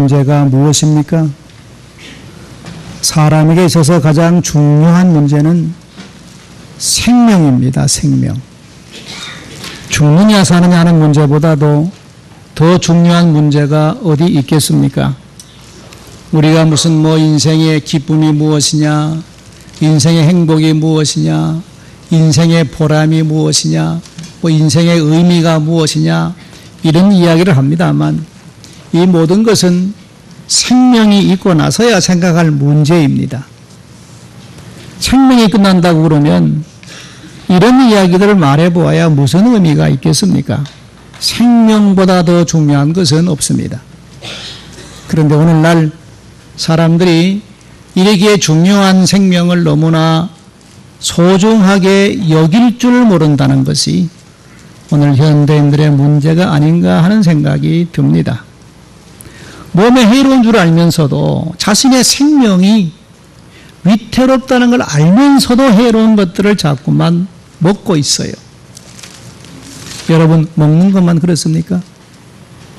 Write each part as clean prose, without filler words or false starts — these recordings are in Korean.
문제가 무엇입니까? 사람에게 있어서 가장 중요한 문제는 생명입니다. 생명. 죽느냐 사느냐 하는 문제보다도 더 중요한 문제가 어디 있겠습니까? 우리가 무슨 인생의 기쁨이 무엇이냐, 인생의 행복이 무엇이냐, 인생의 보람이 무엇이냐, 인생의 의미가 무엇이냐, 이런 이야기를 합니다만 이 모든 것은 생명이 있고 나서야 생각할 문제입니다. 생명이 끝난다고 그러면 이런 이야기들을 말해보아야 무슨 의미가 있겠습니까? 생명보다 더 중요한 것은 없습니다. 그런데 오늘날 사람들이 이러기에 중요한 생명을 너무나 소중하게 여길 줄 모른다는 것이 오늘 현대인들의 문제가 아닌가 하는 생각이 듭니다. 몸에 해로운 줄 알면서도 자신의 생명이 위태롭다는 걸 알면서도 해로운 것들을 자꾸만 먹고 있어요. 여러분, 먹는 것만 그렇습니까?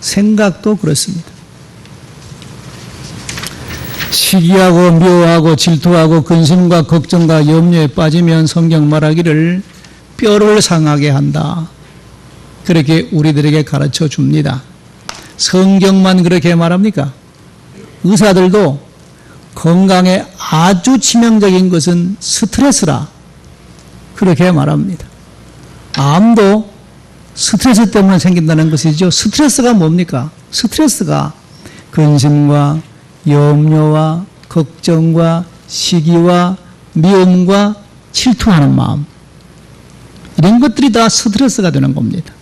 생각도 그렇습니다. 시기하고 미워하고 질투하고 근심과 걱정과 염려에 빠지면 성경 말하기를 뼈를 상하게 한다. 그렇게 우리들에게 가르쳐 줍니다. 성경만 그렇게 말합니까? 의사들도 건강에 아주 치명적인 것은 스트레스라 그렇게 말합니다. 암도 스트레스 때문에 생긴다는 것이죠. 스트레스가 뭡니까? 스트레스가 근심과 염려와 걱정과 시기와 미움과 질투하는 마음, 이런 것들이 다 스트레스가 되는 겁니다.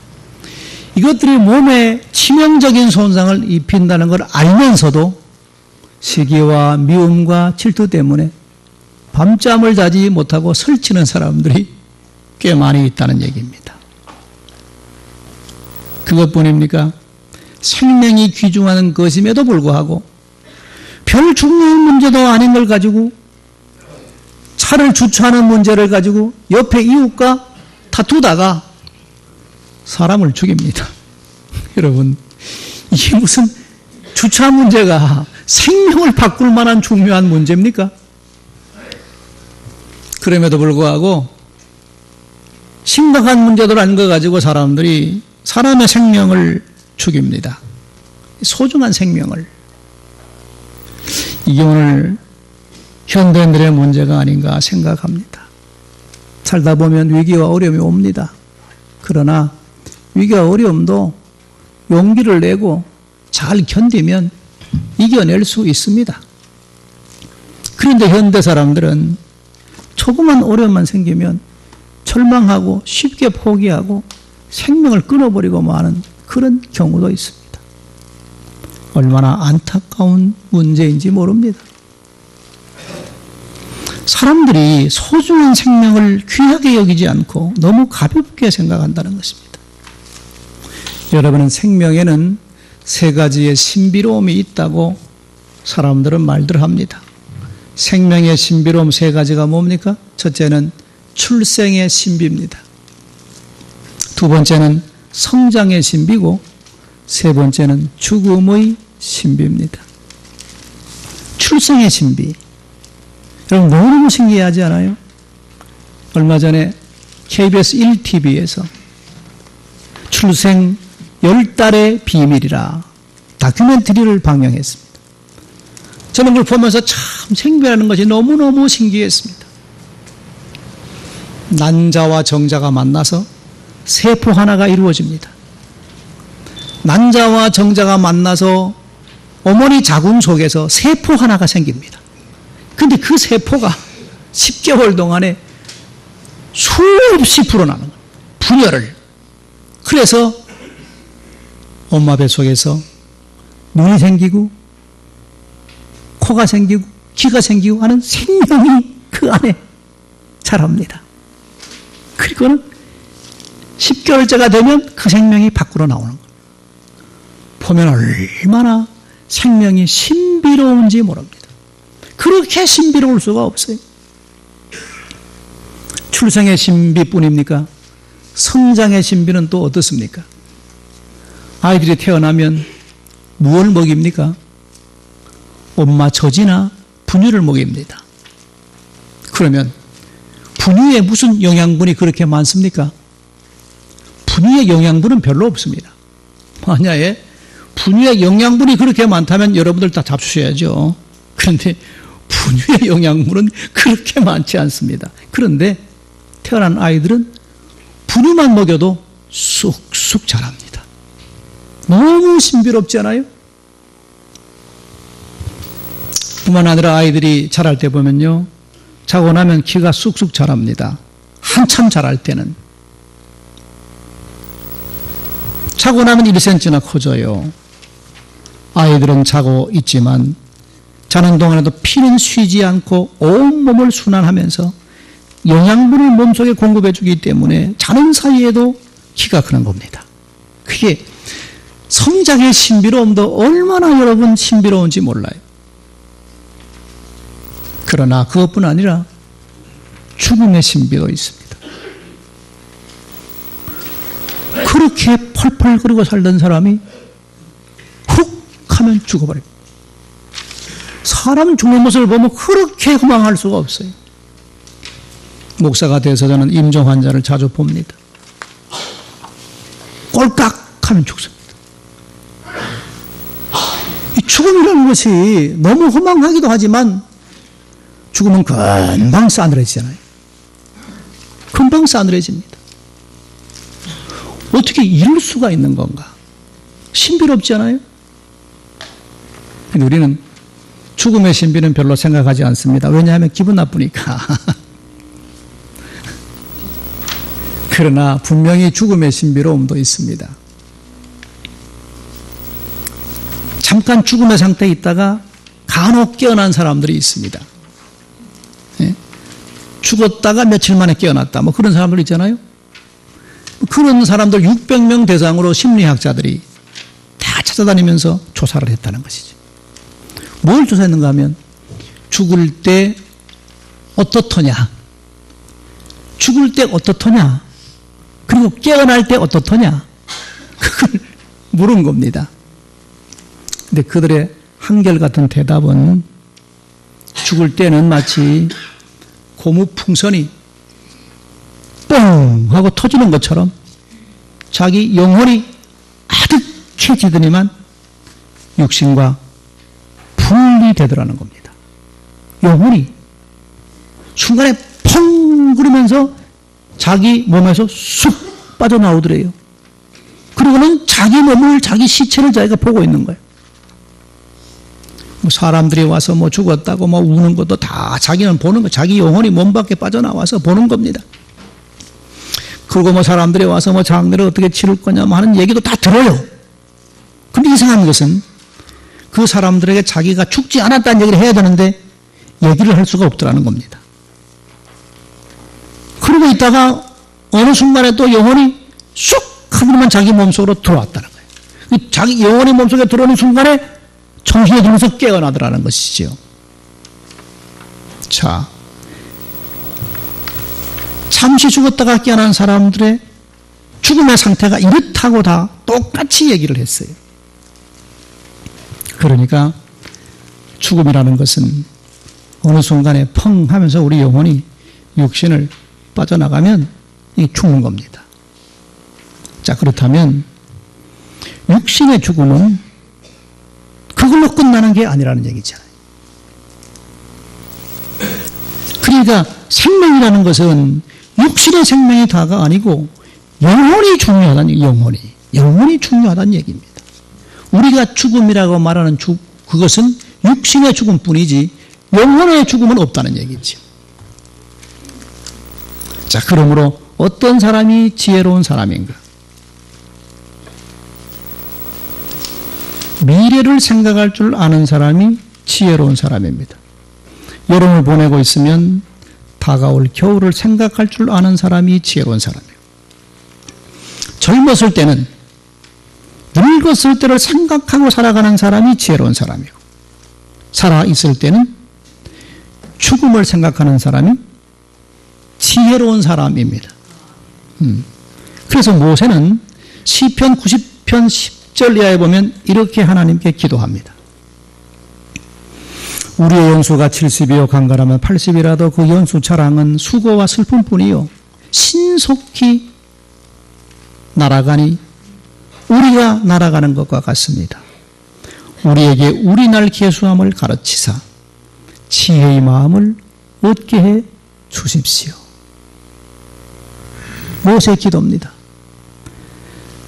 이것들이 몸에 치명적인 손상을 입힌다는 걸 알면서도 시기와 미움과 질투 때문에 밤잠을 자지 못하고 설치는 사람들이 꽤 많이 있다는 얘기입니다. 그것뿐입니까? 생명이 귀중한 것임에도 불구하고 별 중요한 문제도 아닌 걸 가지고, 차를 주차하는 문제를 가지고 옆에 이웃과 다투다가 사람을 죽입니다. 여러분, 이게 무슨 주차 문제가 생명을 바꿀 만한 중요한 문제입니까? 그럼에도 불구하고 심각한 문제들 아닌 거 가지고 사람들이 사람의 생명을 죽입니다. 소중한 생명을. 이게 오늘 현대인들의 문제가 아닌가 생각합니다. 살다 보면 위기와 어려움이 옵니다. 그러나 위기와 어려움도 용기를 내고 잘 견디면 이겨낼 수 있습니다. 그런데 현대 사람들은 조그만 어려움만 생기면 절망하고 쉽게 포기하고 생명을 끊어버리고 마는 그런 경우도 있습니다. 얼마나 안타까운 문제인지 모릅니다. 사람들이 소중한 생명을 귀하게 여기지 않고 너무 가볍게 생각한다는 것입니다. 여러분은 생명에는 세 가지의 신비로움이 있다고 사람들은 말들 합니다. 생명의 신비로움 세 가지가 뭡니까? 첫째는 출생의 신비입니다. 두 번째는 성장의 신비고, 세 번째는 죽음의 신비입니다. 출생의 신비. 여러분, 너무너무 신기하지 않아요? 얼마 전에 KBS 1TV에서 출생 10달의 비밀이라 다큐멘터리를 방영했습니다. 저는 그걸 보면서 참 생명이라는 것이 너무너무 신기했습니다. 난자와 정자가 만나서 세포 하나가 이루어집니다. 난자와 정자가 만나서 어머니 자궁 속에서 세포 하나가 생깁니다. 근데 그 세포가 10개월 동안에 수없이 불어나는 거예요. 분열을. 그래서 엄마 뱃속에서 눈이 생기고 코가 생기고 귀가 생기고 하는 생명이 그 안에 자랍니다. 그리고는 10개월째가 되면 그 생명이 밖으로 나오는 거예요. 보면 얼마나 생명이 신비로운지 모릅니다. 그렇게 신비로울 수가 없어요. 출생의 신비뿐입니까? 성장의 신비는 또 어떻습니까? 아이들이 태어나면 무엇을 먹입니까? 엄마 젖이나 분유를 먹입니다. 그러면 분유에 무슨 영양분이 그렇게 많습니까? 분유의 영양분은 별로 없습니다. 만약에 분유의 영양분이 그렇게 많다면 여러분들 다 잡수셔야죠. 그런데 분유의 영양분은 그렇게 많지 않습니다. 그런데 태어난 아이들은 분유만 먹여도 쑥쑥 자랍니다. 너무 신비롭지 않아요? 뿐만 아니라 아이들이 자랄 때 보면요, 자고 나면 키가 쑥쑥 자랍니다. 한참 자랄 때는. 자고 나면 1cm나 커져요. 아이들은 자고 있지만 자는 동안에도 피는 쉬지 않고 온몸을 순환하면서 영양분을 몸속에 공급해 주기 때문에 자는 사이에도 키가 크는 겁니다. 그게 성장의 신비로움도 얼마나 여러분 신비로운지 몰라요. 그러나 그것뿐 아니라 죽음의 신비도 있습니다. 그렇게 펄펄 끓고 살던 사람이 훅 하면 죽어버립니다. 사람 죽는 모습을 보면 그렇게 허망할 수가 없어요. 목사가 돼서 저는 임종 환자를 자주 봅니다. 꼴깍 하면 죽습니다. 이 죽음이라는 것이 너무 허망하기도 하지만 죽음은 금방 싸늘해지잖아요. 금방 싸늘해집니다. 어떻게 이럴 수가 있는 건가? 신비롭지 않아요? 근데 우리는 죽음의 신비는 별로 생각하지 않습니다. 왜냐하면 기분 나쁘니까. 그러나 분명히 죽음의 신비로움도 있습니다. 잠깐 죽음의 상태에 있다가 간혹 깨어난 사람들이 있습니다. 예? 죽었다가 며칠 만에 깨어났다. 뭐 그런 사람들 있잖아요. 그런 사람들 600명 대상으로 심리학자들이 다 찾아다니면서 조사를 했다는 것이죠. 뭘 조사했는가 하면 죽을 때 어떻더냐, 죽을 때 어떻더냐, 그리고 깨어날 때 어떻더냐, 그걸 물은 겁니다. 근데 그들의 한결같은 대답은 죽을 때는 마치 고무풍선이 뻥 하고 터지는 것처럼 자기 영혼이 아득해지더니만 육신과 분리되더라는 겁니다. 영혼이 순간에 펑 그러면서 자기 몸에서 쑥 빠져나오더래요. 그리고는 자기 몸을, 자기 시체를 자기가 보고 있는 거예요. 뭐 사람들이 와서 뭐 죽었다고 뭐 우는 것도 다 자기는 보는 거, 자기 영혼이 몸 밖에 빠져나와서 보는 겁니다. 그리고 뭐 사람들이 와서 뭐 장례를 어떻게 치를 거냐 뭐 하는 얘기도 다 들어요. 근데 이상한 것은 그 사람들에게 자기가 죽지 않았다는 얘기를 해야 되는데 얘기를 할 수가 없더라는 겁니다. 그러고 있다가 어느 순간에 또 영혼이 쑥 하고만 자기 몸속으로 들어왔다는 거예요. 자기 영혼이 몸속에 들어오는 순간에 정신이 들면서 깨어나더라는 것이지요. 자, 잠시 죽었다가 깨어난 사람들의 죽음의 상태가 이렇다고 다 똑같이 얘기를 했어요. 그러니까 죽음이라는 것은 어느 순간에 펑 하면서 우리 영혼이 육신을 빠져나가면 죽는 겁니다. 자, 그렇다면 육신의 죽음은 그걸로 끝나는 게 아니라는 얘기잖아요. 그러니까 생명이라는 것은 육신의 생명이 다가 아니고 영혼이 중요하다는 얘기예요. 영혼이 중요하다는 얘기입니다. 우리가 죽음이라고 말하는 그것은 육신의 죽음뿐이지 영혼의 죽음은 없다는 얘기죠. 자, 그러므로 어떤 사람이 지혜로운 사람인가? 미래를 생각할 줄 아는 사람이 지혜로운 사람입니다. 여름을 보내고 있으면 다가올 겨울을 생각할 줄 아는 사람이 지혜로운 사람이에요. 젊었을 때는 늙었을 때를 생각하고 살아가는 사람이 지혜로운 사람이고, 살아있을 때는 죽음을 생각하는 사람이 지혜로운 사람입니다. 그래서 모세는 시편 90편 10절 이하에 보면 이렇게 하나님께 기도합니다. 우리의 연수가 70이요 강가라면 80이라도 그 연수 자랑은 수고와 슬픔뿐이요 신속히 날아가니 우리가 날아가는 것과 같습니다. 우리에게 우리날 계수함을 가르치사 지혜의 마음을 얻게 해 주십시오. 모세의 기도입니다.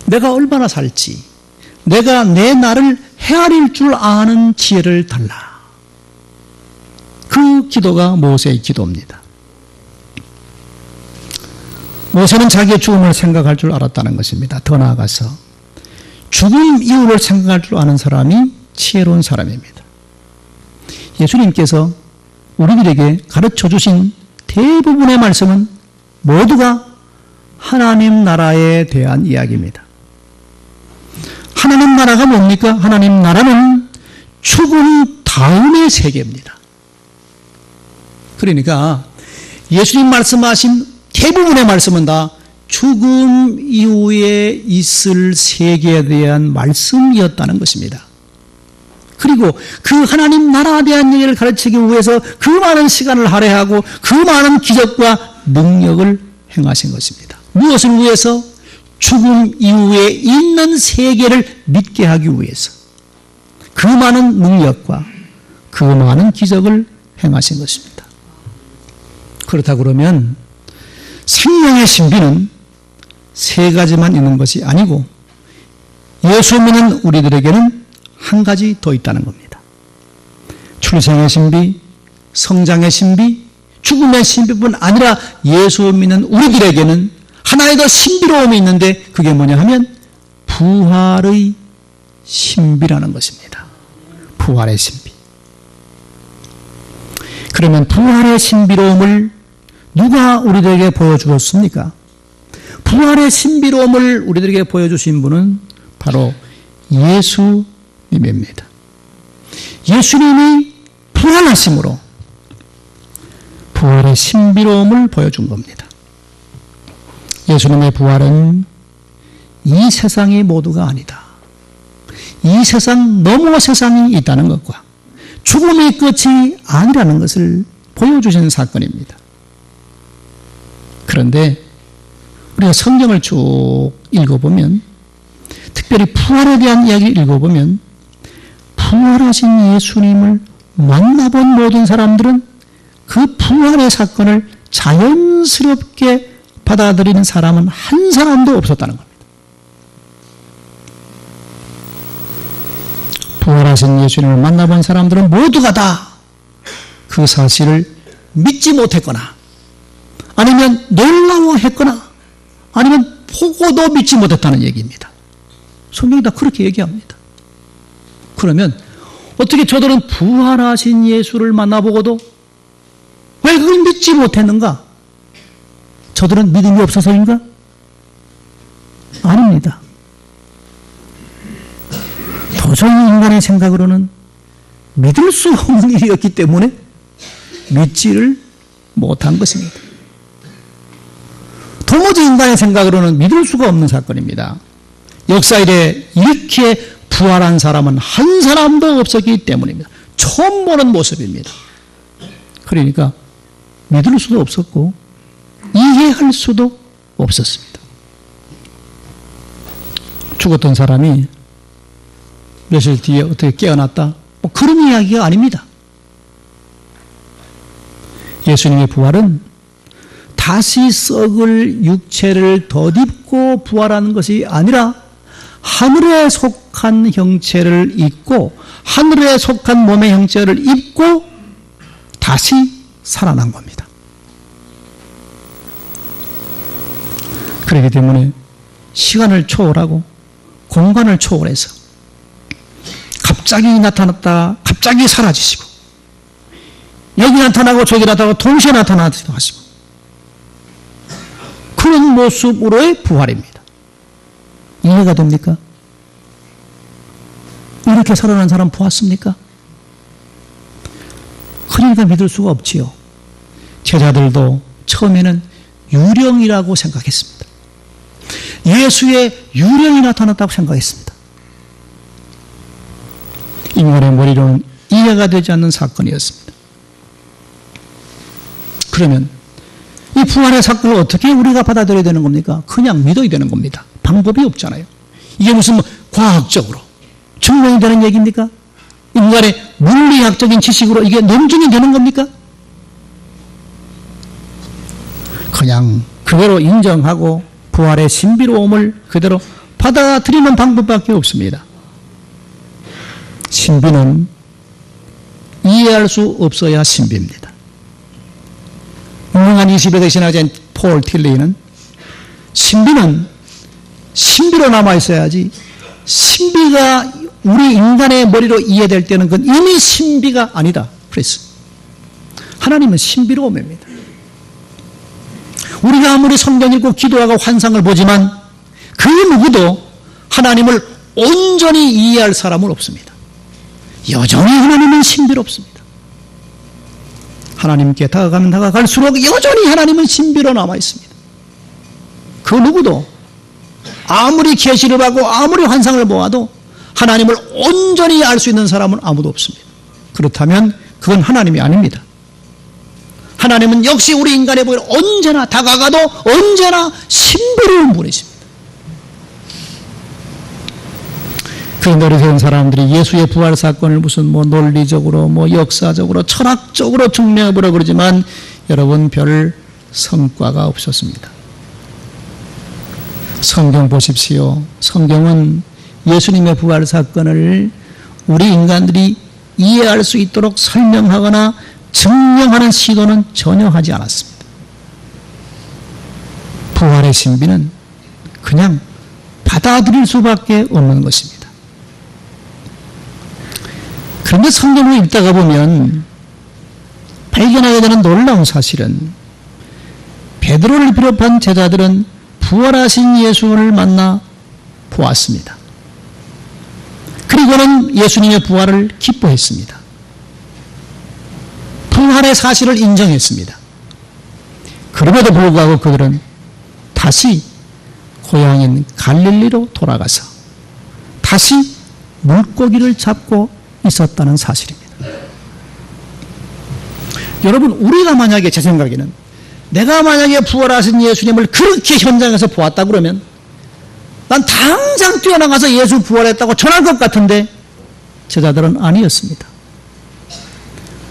내가 얼마나 살지, 내가 내 날을 헤아릴 줄 아는 지혜를 달라. 그 기도가 모세의 기도입니다. 모세는 자기의 죽음을 생각할 줄 알았다는 것입니다. 더 나아가서 죽음 이후를 생각할 줄 아는 사람이 지혜로운 사람입니다. 예수님께서 우리들에게 가르쳐 주신 대부분의 말씀은 모두가 하나님 나라에 대한 이야기입니다. 하나님 나라가 뭡니까? 하나님 나라는 죽음 다음의 세계입니다. 그러니까 예수님 말씀하신 대부분의 말씀은 다 죽음 이후에 있을 세계에 대한 말씀이었다는 것입니다. 그리고 그 하나님 나라에 대한 얘기를 가르치기 위해서 그 많은 시간을 할애하고 그 많은 기적과 능력을 행하신 것입니다. 무엇을 위해서? 죽음 이후에 있는 세계를 믿게 하기 위해서 그 많은 능력과 그 많은 기적을 행하신 것입니다. 그렇다 그러면 생명의 신비는 세 가지만 있는 것이 아니고 예수 믿는 우리들에게는 한 가지 더 있다는 겁니다. 출생의 신비, 성장의 신비, 죽음의 신비뿐 아니라 예수 믿는 우리들에게는 하나의 더 신비로움이 있는데 그게 뭐냐 하면 부활의 신비라는 것입니다. 부활의 신비. 그러면 부활의 신비로움을 누가 우리들에게 보여주었습니까? 부활의 신비로움을 우리들에게 보여주신 분은 바로 예수님입니다. 예수님이 부활하심으로 부활의 신비로움을 보여준 겁니다. 예수님의 부활은 이 세상의 모두가 아니다. 이 세상 너머 세상이 있다는 것과 죽음의 끝이 아니라는 것을 보여주시는 사건입니다. 그런데 우리가 성경을 쭉 읽어보면, 특별히 부활에 대한 이야기를 읽어보면 부활하신 예수님을 만나본 모든 사람들은 그 부활의 사건을 자연스럽게 받아들이는 사람은 한 사람도 없었다는 겁니다. 부활하신 예수님을 만나본 사람들은 모두가 다 그 사실을 믿지 못했거나 아니면 놀라워했거나 아니면 보고도 믿지 못했다는 얘기입니다. 성경이 다 그렇게 얘기합니다. 그러면 어떻게 저들은 부활하신 예수를 만나보고도 왜 그걸 믿지 못했는가? 저들은 믿음이 없어서인가? 아닙니다. 도저히 인간의 생각으로는 믿을 수 없는 일이었기 때문에 믿지를 못한 것입니다. 도무지 인간의 생각으로는 믿을 수가 없는 사건입니다. 역사 이래 이렇게 부활한 사람은 한 사람도 없었기 때문입니다. 처음 보는 모습입니다. 그러니까 믿을 수도 없었고 이해할 수도 없었습니다. 죽었던 사람이 며칠 뒤에 어떻게 깨어났다? 그런 이야기가 아닙니다. 예수님의 부활은 다시 썩을 육체를 덧입고 부활하는 것이 아니라 하늘에 속한 형체를 입고 하늘에 속한 몸의 형체를 입고 다시 살아난 겁니다. 그렇기 때문에 시간을 초월하고 공간을 초월해서 갑자기 나타났다 갑자기 사라지시고 여기 나타나고 저기 나타나고 동시에 나타나기도 하시고 그런 모습으로의 부활입니다. 이해가 됩니까? 이렇게 살아난 사람 보았습니까? 그러니까 믿을 수가 없지요. 제자들도 처음에는 유령이라고 생각했습니다. 예수의 유령이 나타났다고 생각했습니다. 인간의 머리로는 이해가 되지 않는 사건이었습니다. 그러면 이 부활의 사건을 어떻게 우리가 받아들여야 되는 겁니까? 그냥 믿어야 되는 겁니다. 방법이 없잖아요. 이게 무슨 과학적으로 증명이 되는 얘기입니까? 인간의 물리학적인 지식으로 이게 논증이 되는 겁니까? 그냥 그대로 인정하고 부활의 신비로움을 그대로 받아들이는 방법밖에 없습니다. 신비는 이해할 수 없어야 신비입니다. 유명한 20여 대 신학자인 폴 틸리는 신비는 신비로 남아있어야지 신비가 우리 인간의 머리로 이해될 때는 그건 이미 신비가 아니다. 그래서 하나님은 신비로움입니다. 우리가 아무리 성경 읽고 기도하고 환상을 보지만 그 누구도 하나님을 온전히 이해할 사람은 없습니다. 여전히 하나님은 신비롭습니다. 하나님께 다가가면 다가갈수록 여전히 하나님은 신비로 남아있습니다. 그 누구도 아무리 계시를 받고 아무리 환상을 보아도 하나님을 온전히 알 수 있는 사람은 아무도 없습니다. 그렇다면 그건 하나님이 아닙니다. 하나님은 역시 우리 인간의 보기에 언제나 다가가도 언제나 신비로운 분이십니다. 그 노래세운 사람들이 예수의 부활 사건을 무슨 논리적으로 역사적으로 철학적으로 증명해보려 그러지만 여러분 별 성과가 없었습니다. 성경 보십시오. 성경은 예수님의 부활 사건을 우리 인간들이 이해할 수 있도록 설명하거나 증명하는 시도는 전혀 하지 않았습니다. 부활의 신비는 그냥 받아들일 수밖에 없는 것입니다. 그런데 성경을 읽다가 보면 발견하게 되는 놀라운 사실은 베드로를 비롯한 제자들은 부활하신 예수를 만나 보았습니다. 그리고는 예수님의 부활을 기뻐했습니다. 부활의 사실을 인정했습니다. 그럼에도 불구하고 그들은 다시 고향인 갈릴리로 돌아가서 다시 물고기를 잡고 있었다는 사실입니다. 여러분, 우리가 만약에 제 생각에는 내가 만약에 부활하신 예수님을 그렇게 현장에서 보았다 그러면 난 당장 뛰어나가서 예수 부활했다고 전할 것 같은데 제자들은 아니었습니다.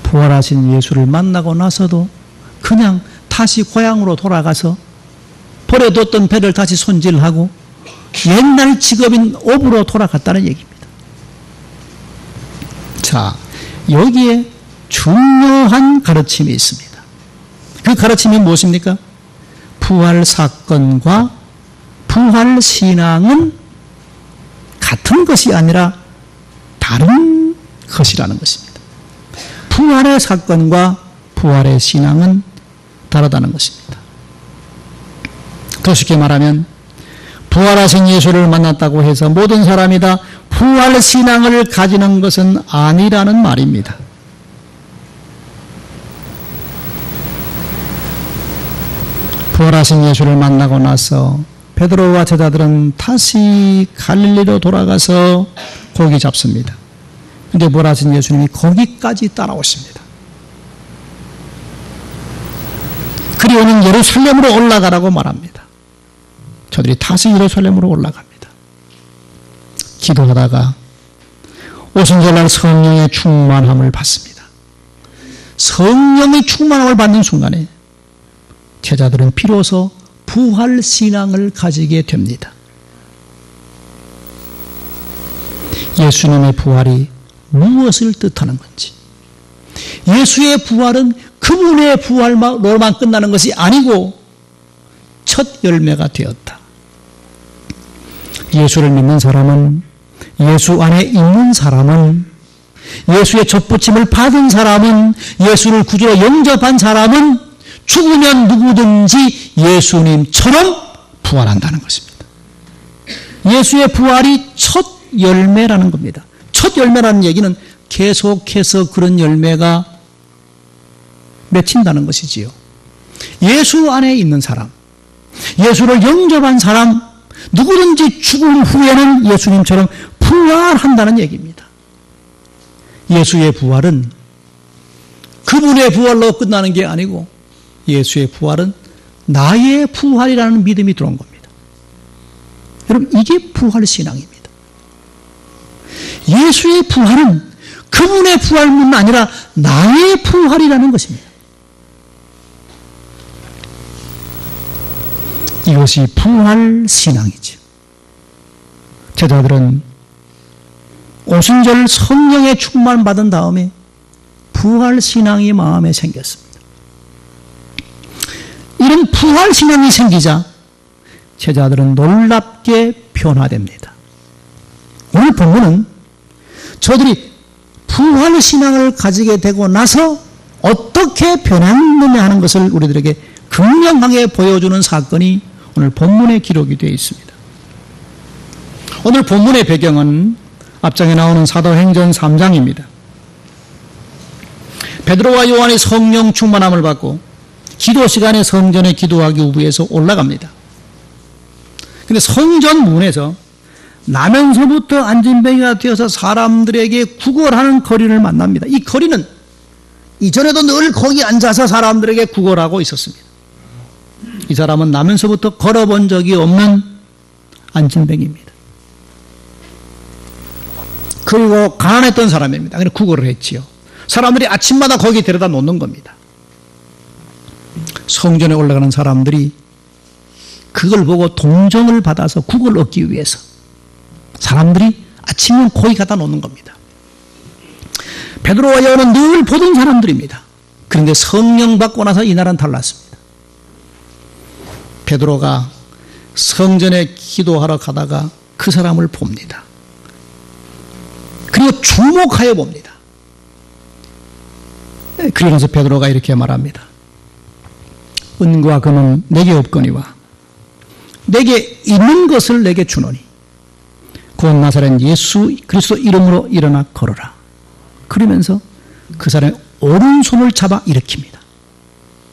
부활하신 예수를 만나고 나서도 그냥 다시 고향으로 돌아가서 버려뒀던 배를 다시 손질하고 옛날 직업인 어부로 돌아갔다는 얘기입니다. 자, 여기에 중요한 가르침이 있습니다. 그 가르침이 무엇입니까? 부활 사건과 부활 신앙은 같은 것이 아니라 다른 것이라는 것입니다. 부활의 사건과 부활의 신앙은 다르다는 것입니다. 더 쉽게 말하면 부활하신 예수를 만났다고 해서 모든 사람이 다 부활 신앙을 가지는 것은 아니라는 말입니다. 부활하신 예수를 만나고 나서 베드로와 제자들은 다시 갈릴리로 돌아가서 고기 잡습니다. 그런데 부활하신 예수님이 거기까지 따라오십니다. 그리고는 예루살렘으로 올라가라고 말합니다. 저들이 다시 예루살렘으로 올라갑니다. 기도하다가 오순절날 성령의 충만함을 받습니다. 성령의 충만함을 받는 순간에 제자들은 비로소 부활 신앙을 가지게 됩니다. 예수님의 부활이 무엇을 뜻하는 건지, 예수의 부활은 그분의 부활로만 끝나는 것이 아니고 첫 열매가 되었다. 예수를 믿는 사람은, 예수 안에 있는 사람은, 예수의 접붙임을 받은 사람은, 예수를 구주로 영접한 사람은 죽으면 누구든지 예수님처럼 부활한다는 것입니다. 예수의 부활이 첫 열매라는 겁니다. 첫 열매라는 얘기는 계속해서 그런 열매가 맺힌다는 것이지요. 예수 안에 있는 사람, 예수를 영접한 사람, 누구든지 죽음 후에는 예수님처럼 부활한다는 얘기입니다. 예수의 부활은 그분의 부활로 끝나는 게 아니고 예수의 부활은 나의 부활이라는 믿음이 들어온 겁니다. 여러분, 이게 부활신앙입니다. 예수의 부활은 그분의 부활뿐만 아니라 나의 부활이라는 것입니다. 이것이 부활신앙이죠. 제자들은 오순절 성령의 충만을 받은 다음에 부활신앙이 마음에 생겼습니다. 이런 부활신앙이 생기자 제자들은 놀랍게 변화됩니다. 오늘 본문은 저들이 부활신앙을 가지게 되고 나서 어떻게 변했느냐 하는 것을 우리들에게 극명하게 보여주는 사건이 오늘 본문에 기록이 되어 있습니다. 오늘 본문의 배경은 앞장에 나오는 사도행전 3장입니다. 베드로와 요한이 성령 충만함을 받고 기도 시간에 성전에 기도하기 위해서 올라갑니다. 그런데 성전 문에서 나면서부터 안진뱅이가 되어서 사람들에게 구걸하는 거리를 만납니다. 이 거리는 이전에도 늘 거기 앉아서 사람들에게 구걸하고 있었습니다. 이 사람은 나면서부터 걸어본 적이 없는 안진뱅이입니다. 그리고 가난했던 사람입니다. 그래서 구걸을 했지요. 사람들이 아침마다 거기 데려다 놓는 겁니다. 성전에 올라가는 사람들이 그걸 보고 동정을 받아서 구걸 얻기 위해서 사람들이 아침에 거기 갖다 놓는 겁니다. 베드로와 요한은 늘 보던 사람들입니다. 그런데 성령 받고 나서 이날은 달랐습니다. 베드로가 성전에 기도하러 가다가 그 사람을 봅니다. 그리고 주목하여 봅니다. 그러면서 베드로가 이렇게 말합니다. 은과 금은 내게 없거니와 내게 있는 것을 내게 주노니 곧 나사렛 예수 그리스도 이름으로 일어나 걸어라. 그러면서 그 사람의 오른손을 잡아 일으킵니다.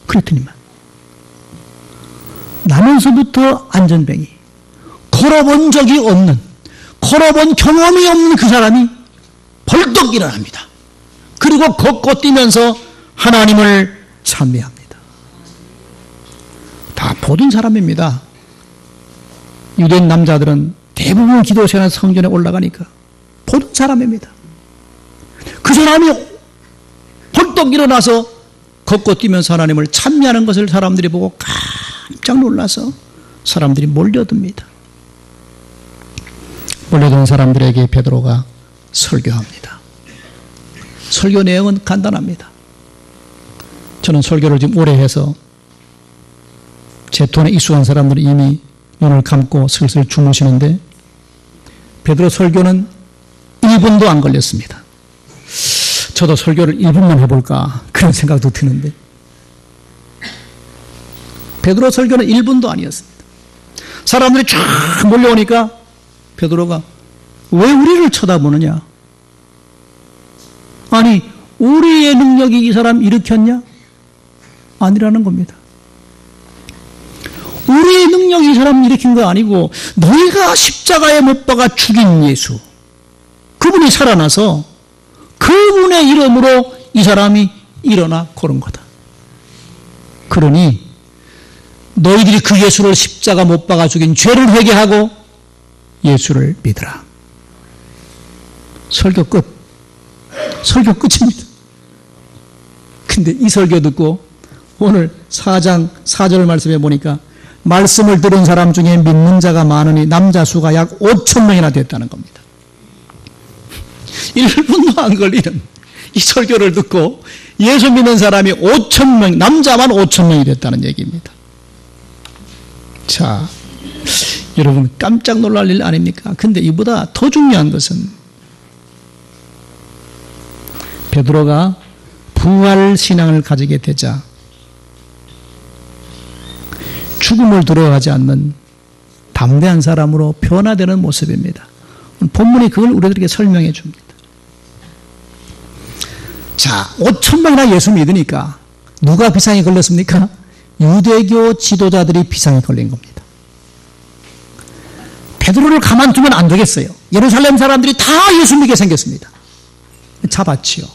그랬더니만 나면서부터 안전뱅이, 걸어본 적이 없는, 걸어본 경험이 없는 그 사람이 벌떡 일어납니다. 그리고 걷고 뛰면서 하나님을 찬미합니다. 다 보던 사람입니다. 유대인 남자들은 대부분 기도 시간에 성전에 올라가니까 보던 사람입니다. 그 사람이 벌떡 일어나서 걷고 뛰면서 하나님을 찬미하는 것을 사람들이 보고 깜짝 놀라서 사람들이 몰려듭니다. 몰려든 사람들에게 베드로가 설교합니다. 설교 내용은 간단합니다. 저는 설교를 지금 오래 해서 제 톤에 익숙한 사람들은 이미 눈을 감고 슬슬 주무시는데 베드로 설교는 1분도 안 걸렸습니다. 저도 설교를 1분만 해볼까 그런 생각도 드는데 베드로 설교는 1분도 아니었습니다. 사람들이 쫙 몰려오니까 베드로가 왜 우리를 쳐다보느냐? 아니 우리의 능력이 이 사람 일으켰냐? 아니라는 겁니다. 우리의 능력이 이 사람 일으킨 거 아니고 너희가 십자가에 못 박아 죽인 예수 그분이 살아나서 그분의 이름으로 이 사람이 일어나 걸은 거다. 그러니 너희들이 그 예수를 십자가 못 박아 죽인 죄를 회개하고 예수를 믿으라. 설교 끝. 설교 끝입니다. 근데 이 설교 듣고 오늘 4장 4절 말씀에 보니까 말씀을 들은 사람 중에 믿는 자가 많으니 남자 수가 약 5천 명이나 됐다는 겁니다. 1분도 안 걸리는 이 설교를 듣고 예수 믿는 사람이 5천 명, 남자만 5천 명이 됐다는 얘기입니다. 자, 여러분 깜짝 놀랄 일 아닙니까? 근데 이보다 더 중요한 것은 베드로가 부활 신앙을 가지게 되자 죽음을 두려워하지 않는 담대한 사람으로 변화되는 모습입니다. 본문이 그걸 우리들에게 설명해 줍니다. 자, 5천명이나 예수 믿으니까 누가 비상이 걸렸습니까? 유대교 지도자들이 비상이 걸린 겁니다. 베드로를 가만두면 안 되겠어요. 예루살렘 사람들이 다 예수 믿게 생겼습니다. 잡았지요.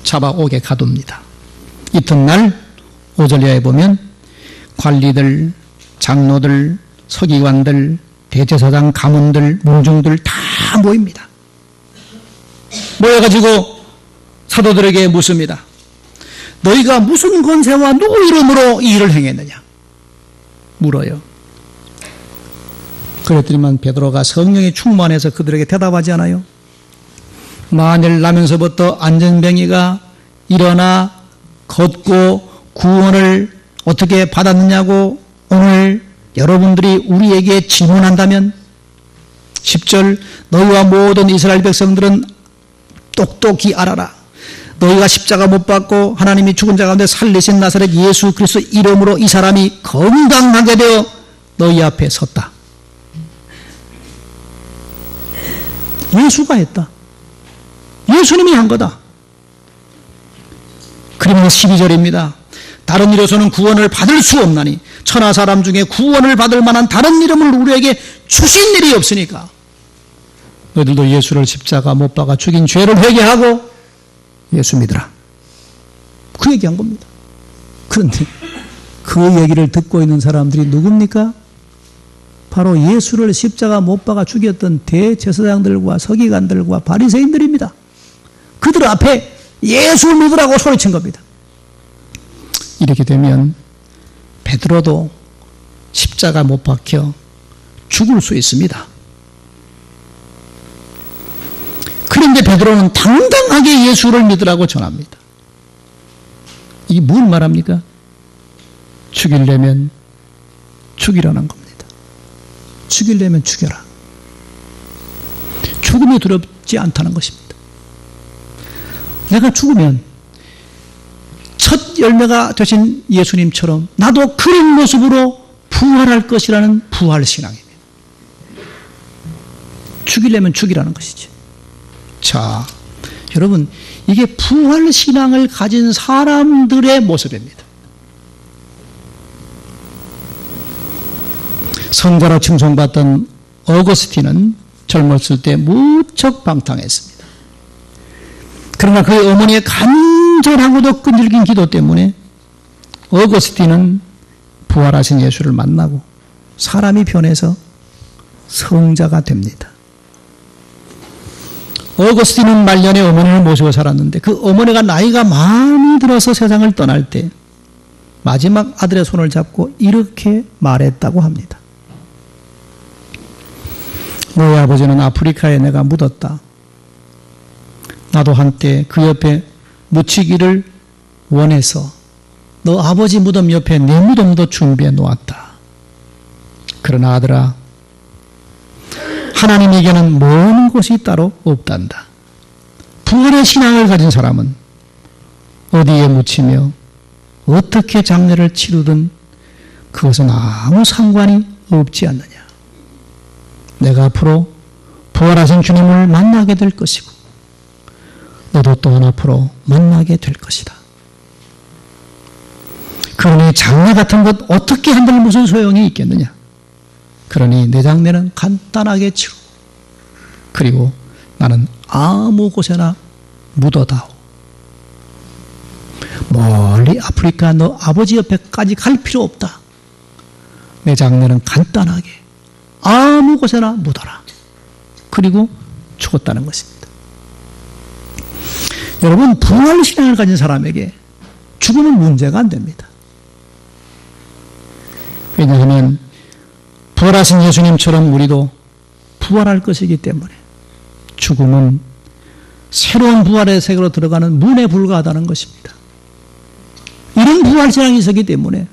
잡아오게 가둡니다. 이튿날 오절야에 보면 관리들, 장로들, 서기관들, 대제사장, 가문들, 문중들 다 모입니다. 모여가지고 사도들에게 묻습니다. 너희가 무슨 권세와 누구 이름으로 이 일을 행했느냐? 물어요. 그랬더니만 베드로가 성령이 충만해서 그들에게 대답하지 않아요. 만일 나면서부터 안전병이가 일어나 걷고 구원을 어떻게 받았느냐고 오늘 여러분들이 우리에게 질문한다면 10절 너희와 모든 이스라엘 백성들은 똑똑히 알아라. 너희가 십자가 못 받고 하나님이 죽은 자 가운데 살리신 나사렛 예수 그리스도 이름으로 이 사람이 건강하게 되어 너희 앞에 섰다. 예수가 했다. 예수님이 한 거다. 그러면서 12절입니다. 다른 이로서는 구원을 받을 수 없나니 천하 사람 중에 구원을 받을 만한 다른 이름을 우리에게 주신 일이 없으니까 너희들도 예수를 십자가 못 박아 죽인 죄를 회개하고 예수 믿으라. 그 얘기한 겁니다. 그런데 그 얘기를 듣고 있는 사람들이 누굽니까? 바로 예수를 십자가 못 박아 죽였던 대제사장들과 서기관들과 바리새인들입니다. 그들 앞에 예수 믿으라고 소리친 겁니다. 이렇게 되면 베드로도 십자가 못 박혀 죽을 수 있습니다. 그런데 베드로는 당당하게 예수를 믿으라고 전합니다. 이게 뭘 말합니까? 죽이려면 죽이라는 겁니다. 죽이려면 죽여라. 죽음이 두렵지 않다는 것입니다. 내가 죽으면 첫 열매가 되신 예수님처럼 나도 그런 모습으로 부활할 것이라는 부활신앙입니다. 죽이려면 죽이라는 것이죠. 자, 여러분, 이게 부활신앙을 가진 사람들의 모습입니다. 선자로 칭송받던 어거스틴은 젊었을 때 무척 방탕했습니다. 그러나 그의 어머니의 간절하고도 끈질긴 기도 때문에 어거스틴은 부활하신 예수를 만나고 사람이 변해서 성자가 됩니다. 어거스틴은 말년에 어머니를 모시고 살았는데 그 어머니가 나이가 많이 들어서 세상을 떠날 때 마지막 아들의 손을 잡고 이렇게 말했다고 합니다. 너의 아버지는 아프리카에 내가 묻었다. 나도 한때 그 옆에 묻히기를 원해서 너 아버지 무덤 옆에 내 무덤도 준비해 놓았다. 그러나 아들아, 하나님에게는 먼 곳이 따로 없단다. 부활의 신앙을 가진 사람은 어디에 묻히며 어떻게 장례를 치르든 그것은 아무 상관이 없지 않느냐. 내가 앞으로 부활하신 주님을 만나게 될 것이고 너도 또한 앞으로 만나게 될 것이다. 그러니 장례 같은 것 어떻게 한들 무슨 소용이 있겠느냐. 그러니 내 장례는 간단하게 치르고 그리고 나는 아무 곳에나 묻어다오. 멀리 아프리카 너 아버지 옆에까지 갈 필요 없다. 내 장례는 간단하게 아무 곳에나 묻어라. 그리고 죽었다는 것입니다. 여러분, 부활신앙을 가진 사람에게 죽음은 문제가 안 됩니다. 왜냐하면 부활하신 예수님처럼 우리도 부활할 것이기 때문에 죽음은 새로운 부활의 세계로 들어가는 문에 불과하다는 것입니다. 이런 부활신앙이 있었기 때문에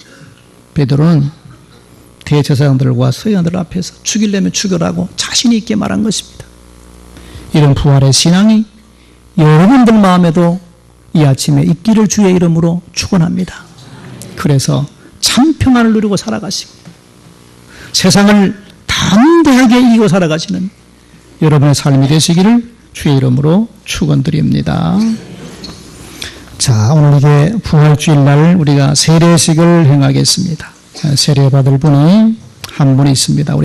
베드로는 대제사장들과 서기관들 앞에서 죽이려면 죽여라고 자신 있게 말한 것입니다. 이런 부활의 신앙이 여러분들 마음에도 이 아침에 있기를 주의 이름으로 축원합니다. 그래서 참 평안을 누리고 살아가시고 세상을 담대하게 이기고 살아가시는 여러분의 삶이 되시기를 주의 이름으로 축원드립니다. 자, 오늘 이게 부활주일날 우리가 세례식을 행하겠습니다. 세례 받을 분이 한 분 있습니다.